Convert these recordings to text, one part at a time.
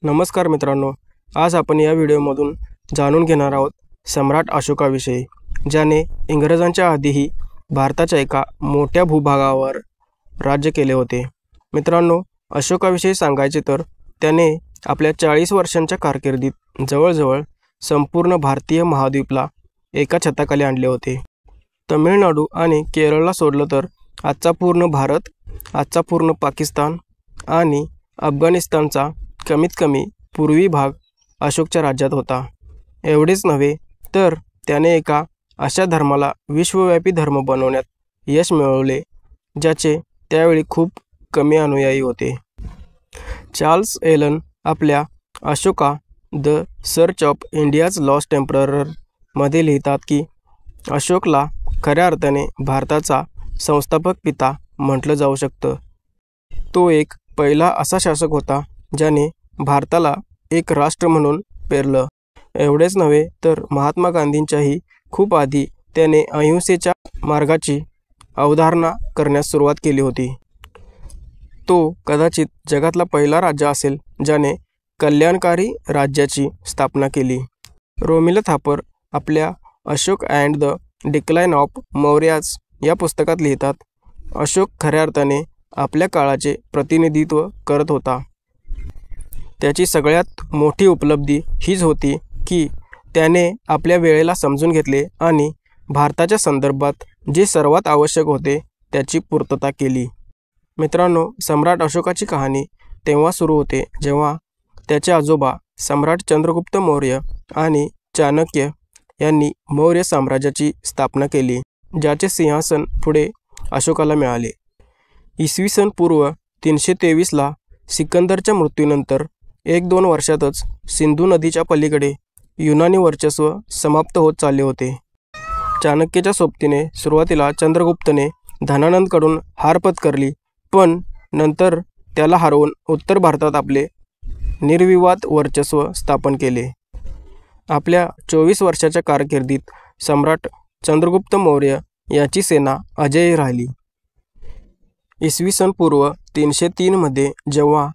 नमस्कार मित्रांनो, आज आपण या व्हिडिओमधून जाणून घेणार आहोत सम्राट अशोकाविषयी, ज्याने इंग्रजांच्या आधीही भारताच्या एका मोठ्या भूभागावर राज्य केले होते। मित्रांनो, अशोकाविषयी सांगायचे तर त्याने आपल्या 40 वर्षांच्या कारकिर्दीत जवळजवळ संपूर्ण भारतीय महाद्वीपला एका छताखाली आणले होते। तमिळनाडू आणि केरळला सोडलं तर आजचा पूर्ण भारत, आजचा पूर्ण पाकिस्तान आणि अफगाणिस्तानचा कमीत कमी पूर्वी भाग अशोकच्या राज्यात होता। एवढेच नव्हे तर त्याने एका अशा धर्माला विश्वव्यापी धर्म बनवण्यात यश मिळवले, ज्याचे त्यावेळी खूप कमी अनुयायी होते। चार्ल्स एलन आपल्या Ashoka the search of India's lost emperor मध्ये लिहितात की अशोकला खऱ्या अर्थाने भारताचा संस्थापक पिता म्हटलं जाऊ शकतं। तो एक पहिला असा शासक होता ज्याने भारताला एक राष्ट्र म्हणून पेरलं। एवढेच नव्हे तर महात्मा गांधींच्याही खूप आधी त्याने अहिंसेच्या मार्गाची अवधारणा करण्यास सुरुवात केली होती। तो कदाचित जगातला पहिला राज्य असेल ज्याने कल्याणकारी राज्याची स्थापना केली। रोमिला थापर आपल्या Ashok and the decline of Mauryas या पुस्तकात लिहितात, अशोक खऱ्या अर्थाने आपल्या काळाचे प्रतिनिधित्व करत होता। त्याची सगळ्यात मोठी उपलब्धी हीच होती की त्याने आपल्या वेळेला समजून घेतले आणि भारताच्या संदर्भात जे सर्वात आवश्यक होते त्याची पूर्तता केली। मित्रांनो, सम्राट अशोकाची कहाणी तेव्हा सुरू होते जेव्हा त्याचे आजोबा सम्राट चंद्रगुप्त मौर्य आणि चाणक्य यांनी मौर्य साम्राज्याची स्थापना केली, ज्याचे सिंहासन पुढे अशोकाला मिळाले। इसवी सन पूर्व 323ला सिकंदरच्या मृत्यूनंतर 1-2 वर्षातच सिंधू नदीच्या पलीकडे युनानी वर्चस्व समाप्त होत चालले होते। चाणक्याच्या सोबतीने सुरुवातीला चंद्रगुप्तने धनानंदकडून हार पत्करली, पण नंतर त्याला हरवून उत्तर भारतात आपले निर्विवाद वर्चस्व स्थापन केले। आपल्या 24 वर्षाच्या कारकिर्दीत सम्राट चंद्रगुप्त मौर्य याची सेना अजेय राहिली। इसवी सन पूर्व 303 मध्ये जेव्हा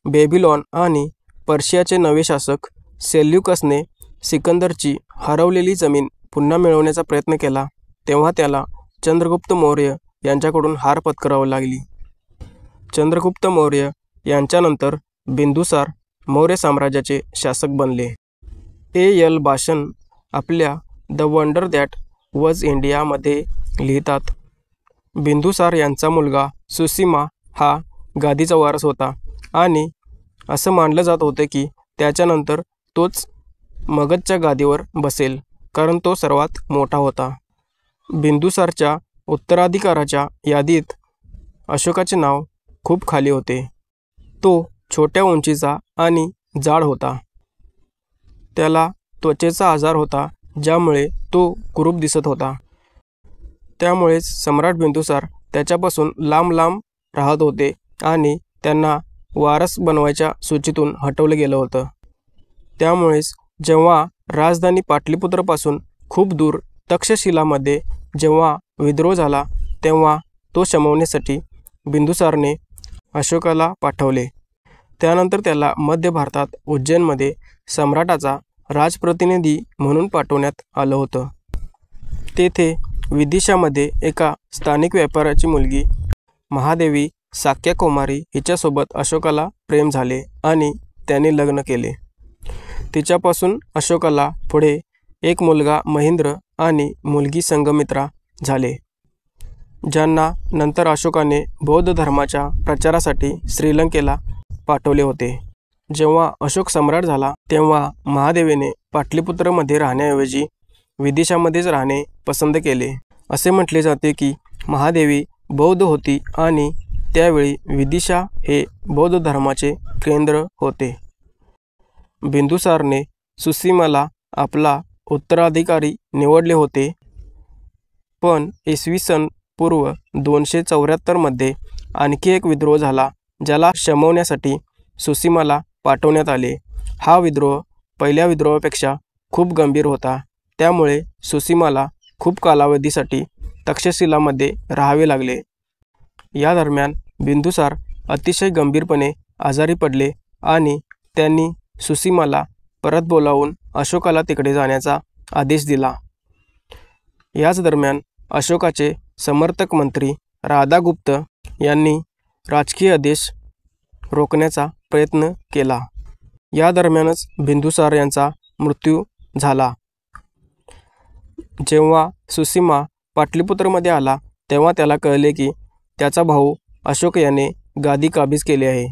बेबीलोन आणि पर्शियाचे नवे शासक सेल्युकसने सिकंदरची हरवलेली जमीन पुन्हा मिळवण्याचा प्रयत्न केला, तेव्हा त्याला चंद्रगुप्त मौर्य यांच्याकडून हार पत्करावी लागली। चंद्रगुप्त मौर्य यांच्यानंतर बिंदुसार मौर्य साम्राज्याचे शासक बनले। एल बाशन आपल्या द वंडर दॅट वॉज इंडियामध्ये लिहितात, बिंदुसार यांचा मुलगा सुसीमा हा गादीचा वारस होता आणि असं मानलं जात होते की त्याच्यानंतर तोच मगधच्या गादीवर बसेल, कारण तो सर्वात मोठा होता। बिंदुसारच्या उत्तराधिकाराच्या यादीत अशोकाचे नाव खूप खाली होते। तो छोट्या उंचीचा आणि जाड होता। त्याला त्वचेचा आजार होता, ज्यामुळे तो कुरूप दिसत होता। त्यामुळेच सम्राट बिंदुसार त्याच्यापासून लांब लांब राहत होते आणि त्यांना वारस बनवायच्या सूचीतून हटवलं गेलं होतं। त्यामुळेच जेव्हा राजधानी पाटलीपुत्रपासून खूप दूर तक्षशिलामध्ये जेव्हा विद्रोह झाला, तेव्हा तो शमवण्यासाठी बिंदुसारने अशोकाला पाठवले। त्यानंतर त्याला मध्य भारतात उज्जैनमध्ये सम्राटाचा राजप्रतिनिधी म्हणून पाठवण्यात आलं होतं। तेथे विदिशामध्ये एका स्थानिक व्यापाऱ्याची मुलगी महादेवी साक्या कुमारी हिच्यासोबत अशोकाला प्रेम झाले आणि त्याने लग्न केले। तिच्यापासून अशोकाला पुढे एक मुलगा महेंद्र आणि मुलगी संघमित्रा झाले, ज्यांना नंतर अशोकाने बौद्ध धर्माच्या प्रचारासाठी श्रीलंकेला पाठवले होते। जेव्हा अशोक सम्राट झाला तेव्हा महादेवीने पाटलीपुत्रमध्ये राहण्याऐवजी विदिशामध्येच राहणे पसंत केले। असे म्हटले जाते की महादेवी बौद्ध होती आणि त्यावेळी विदिशा हे बौद्ध धर्माचे केंद्र होते। बिंदुसारने सुसीमाला आपला उत्तराधिकारी निवडले होते, पण इसवी सन पूर्व 274 मध्ये आणखी एक विद्रोह झाला, ज्याला शमवण्यासाठी सुसीमाला पाठवण्यात आले। हा विद्रोह पहिल्या विद्रोहापेक्षा खूप गंभीर होता, त्यामुळे सुसीमाला खूप कालावधीसाठी तक्षशिलामध्ये राहावे लागले। या दरम्यान बिंदुसार अतिशय गंभीरपणे आजारी पडले आणि त्यांनी सुसीमाला परत बोलावून अशोकाला तिकडे जाण्याचा आदेश दिला. याच दरम्यान अशोकाचे समर्थक मंत्री राधागुप्त यांनी राजकीय आदेश रोखण्याचा प्रयत्न केला. या दरम्यानच बिंदुसार यांचा मृत्यू झाला. जेव्हा सुसीमा पाटलीपुत्रमध्ये आला तेव्हा त्याला कळले की त्याचा भाऊ अशोक याने गादी काबीज केली आहे.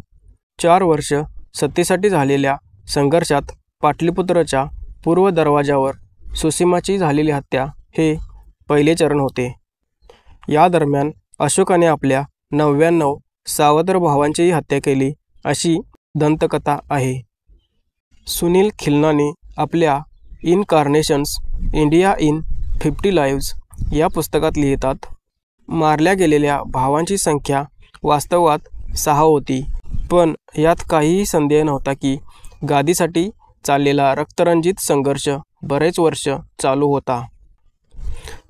4 वर्ष सत्तेसाठी झालेल्या संघर्षात पाटलीपुत्रच्या पूर्व दरवाजावर सुसीमाची झालेली हत्या हे पहिले चरण होते. या दरम्यान अशोकाने आपल्या 99 सावत्र भावांचीही हत्या केली अशी दंतकथा आहे. सुनील खिल्नाने आपल्या इनकार्नेशन्स इंडिया इन 50 लाईव्ह्ज या पुस्तकात लिहितात, मारल्या गेलेल्या भावांची संख्या वास्तवात 6 होती, पण यात काहीही संदेह नव्हता की गादीसाठी चाललेला रक्तरंजित संघर्ष बरेच वर्ष चालू होता.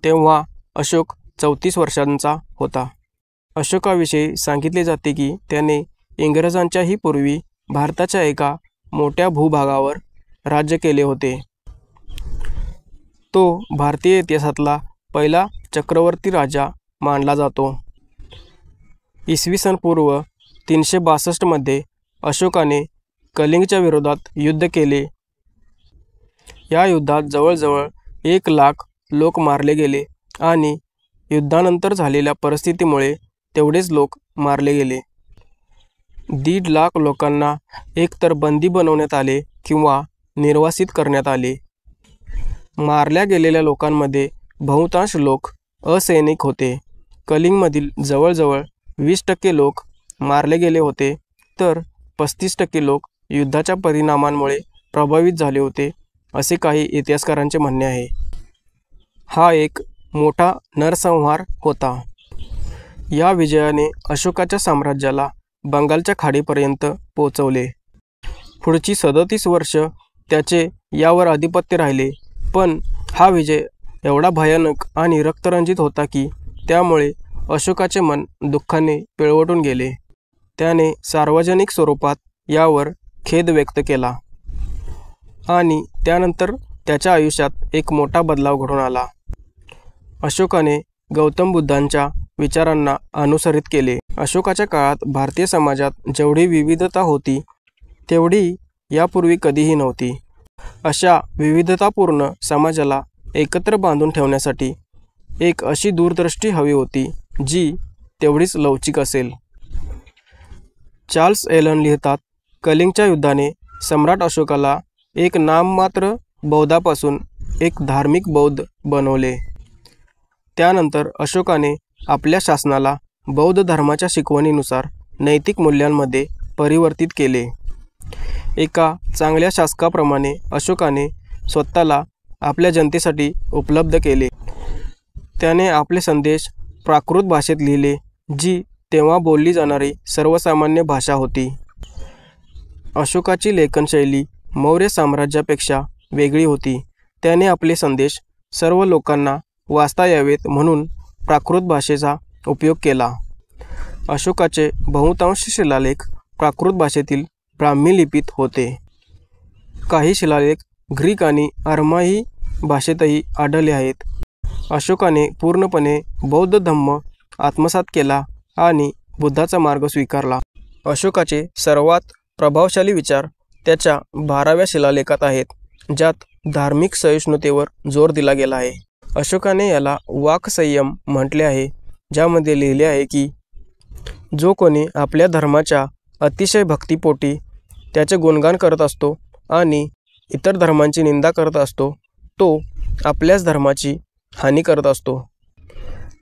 तेव्हा अशोक 34 वर्षांचा होता. अशोकाविषयी सांगितले जाते की त्याने इंग्रजांच्याही पूर्वी भारताच्या एका मोठ्या भूभागावर राज्य केले होते. तो भारतीय इतिहासातला पहिला चक्रवर्ती राजा मानला जातो. इसवी सन पूर्व 362 मध्ये अशोकाने कलिंगच्या विरोधात युद्ध केले. या युद्धात जवळजवळ 1 लाख लोक मारले गेले आणि युद्धानंतर झालेल्या परिस्थितीमुळे तेवढेच लोक मारले गेले. 1.5 लाख लोकांना एकतर बंदी बनवण्यात आले किंवा निर्वासित करण्यात आले. मारल्या गेलेल्या लोकांमध्ये बहुतांश लोक असैनिक होते. कलिंगमधील जवळजवळ 20% लोक मारले गेले होते, तर 35% लोक युद्धाच्या परिणामांमुळे प्रभावित झाले होते, असे काही इतिहासकारांचे म्हणणे आहे. हा एक मोठा नरसंहार होता. या विजयाने अशोकाच्या साम्राज्याला बंगालच्या खाडीपर्यंत पोहोचवले. पुढची 37 वर्ष त्याचे यावर आधिपत्य राहिले, पण हा विजय एवढा भयानक आणि रक्तरंजित होता की त्यामुळे अशोकाचे मन दुःखाने पिळवटून गेले. त्याने सार्वजनिक स्वरूपात यावर खेद व्यक्त केला आणि त्यानंतर त्याच्या आयुष्यात एक मोठा बदलाव घडून आला. अशोकाने गौतम बुद्धांच्या विचारांना अनुसरित केले. अशोकाच्या काळात भारतीय समाजात जेवढी विविधता होती तेवढी यापूर्वी कधीही नव्हती. अशा विविधतापूर्ण समाजाला एकत्र बांधून ठेवण्यासाठी एक अशी दूरदृष्टी हवी होती जी तेवढीच लवचिक असेल. चार्ल्स एलन लिहितात, कलिंगच्या युद्धाने सम्राट अशोकाला एक नाममात्र बौद्धापासून एक धार्मिक बौद्ध बनवले. त्यानंतर अशोकाने आपल्या शासनाला बौद्ध धर्माच्या शिकवणीनुसार नैतिक मूल्यांमध्ये परिवर्तित केले. एका चांगल्या शासकाप्रमाणे अशोकाने स्वतःला आपल्या जनतेसाठी उपलब्ध केले. त्याने आपले संदेश प्राकृत भाषेत लिहिले, जी तेव्हा बोलली जाणारी सर्वसामान्य भाषा होती. अशोकाची लेखनशैली मौर्य साम्राज्यापेक्षा वेगळी होती. त्याने आपले संदेश सर्व लोकांना वाचता यावेत म्हणून प्राकृत भाषेचा उपयोग केला. अशोकाचे बहुतांश शिलालेख प्राकृत भाषेतील ब्राह्मी लिपीत होते. काही शिलालेख ग्रीक आणि अरमाही भाषेतही आढळले आहेत. अशोकाने पूर्णपणे बौद्ध धम्म आत्मसात केला आणि बुद्धाचा मार्ग स्वीकारला. अशोकाचे सर्वात प्रभावशाली विचार त्याच्या 12व्या शिलालेखात आहेत, ज्यात धार्मिक सहिष्णुतेवर जोर दिला गेला आहे. अशोकाने याला वाक्संयम म्हटले आहे, ज्यामध्ये लिहिले आहे की जो कोणी आपल्या धर्माच्या अतिशय भक्तिपोटी त्याचे गुणगान करत असतो आणि इतर धर्मांची निंदा करत असतो, तो आपल्याच धर्माची हानी करत असतो.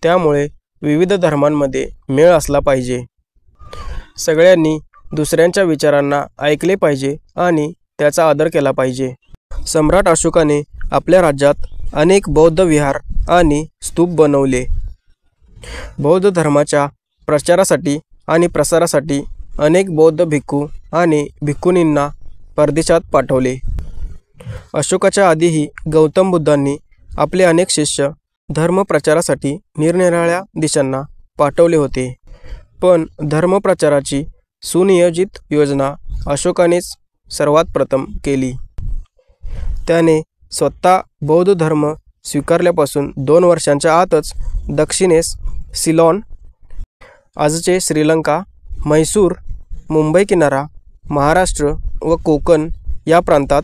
त्यामुळे विविध धर्मांमध्ये मेळ असला पाहिजे. सगळ्यांनी दुसऱ्यांच्या विचारांना ऐकले पाहिजे आणि त्याचा आदर केला पाहिजे. सम्राट अशोकाने आपल्या राज्यात अनेक बौद्ध विहार आणि स्तूप बनवले. बौद्ध धर्माच्या प्रचारासाठी आणि प्रसारासाठी अनेक बौद्ध भिक्खू आणि भिक्खुनींना परदेशात पाठवले. अशोकाच्या आधीही गौतम बुद्धांनी आपले अनेक शिष्य धर्मप्रचारासाठी निरनिराळ्या दिशांना पाठवले होते, पण धर्मप्रचाराची सुनियोजित योजना अशोकानेच सर्वात प्रथम केली। त्याने स्वतः बौद्ध धर्म स्वीकारल्यापासून 2 वर्षांच्या आतच दक्षिणेस सिलोन, आजचे श्रीलंका, म्हैसूर, मुंबई किनारा, महाराष्ट्र व कोकण या प्रांतात,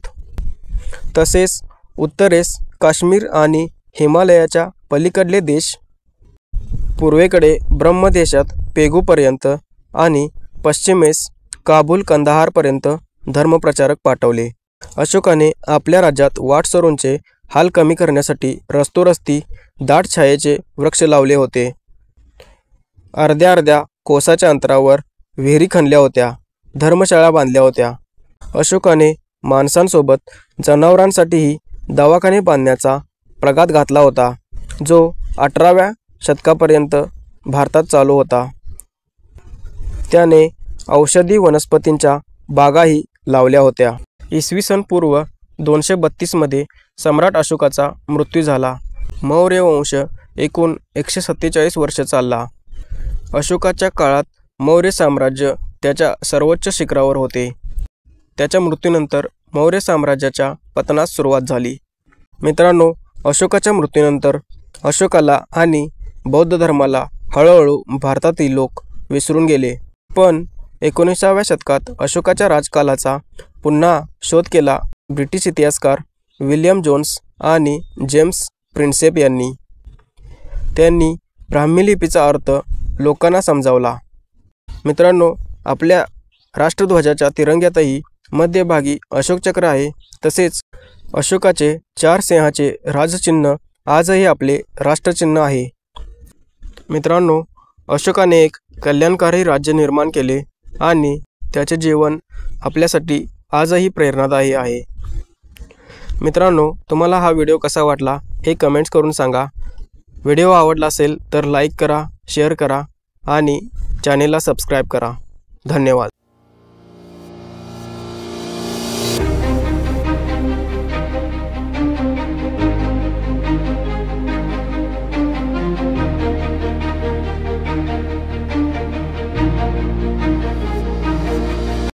तसेच उत्तरेस काश्मीर आणि हिमालयाच्या पलीकडले देश, पूर्वेकडे ब्रह्मदेशात पेगूपर्यंत आणि पश्चिमेस काबूल कंदाहारपर्यंत धर्मप्रचारक पाठवले। अशोकाने आपल्या राज्यात वाटसरूंचे हाल कमी करण्यासाठी रस्तोरस्ती दाट छायेचे वृक्ष लावले होते। अर्ध्या कोसाच्या अंतरावर विहिरी खणल्या होत्या, धर्मशाळा बांधल्या होत्या। अशोकाने माणसांसोबत जनावरांसाठीही दवाखाने बांधण्याचा प्रघात घातला होता, जो 18व्या शतकापर्यंत भारतात चालू होता। त्याने औषधी वनस्पतींच्या बागाही लावल्या होत्या। इसवी सन पूर्व 232 मध्ये सम्राट अशोकाचा मृत्यू झाला। मौर्य वंश एकूण 147 वर्ष चालला। अशोकाच्या काळात मौर्य साम्राज्य त्याच्या सर्वोच्च शिखरावर होते। त्याच्या मृत्यूनंतर मौर्य साम्राज्याच्या पतनास सुरुवात झाली। मित्रांनो, अशोकाच्या मृत्यूनंतर अशोकाला आणि बौद्ध धर्माला हळूहळू भारतातील लोक विसरून गेले। पण 19व्या शतकात अशोकाच्या राजकालाचा पुन्हा शोध केला ब्रिटिश इतिहासकार विल्यम जोन्स आणि जेम्स प्रिन्सेप यांनी। त्यांनी ब्राह्मी लिपीचा अर्थ लोकांना समजावला। मित्रांनो, आपल्या राष्ट्रध्वजाच्या तिरंग्यातही मध्यभागी अशोक चक्र आहे। तसेच अशोकाचे 4 सिंहाचे राजचिन्ह आजही आपले राष्ट्रचिन्ह आहे। मित्रांनो, अशोकाने एक कल्याणकारी राज्य निर्माण केले आणि त्याचे जीवन आपल्यासाठी आजही प्रेरणादायी आहे। मित्रांनो, तुम्हाला हा व्हिडिओ कसा वाटला हे कमेंट्स करून सांगा। व्हिडिओ आवडला असेल तर लाईक करा, शेअर करा आणि चॅनेलला सबस्क्राईब करा। धन्यवाद।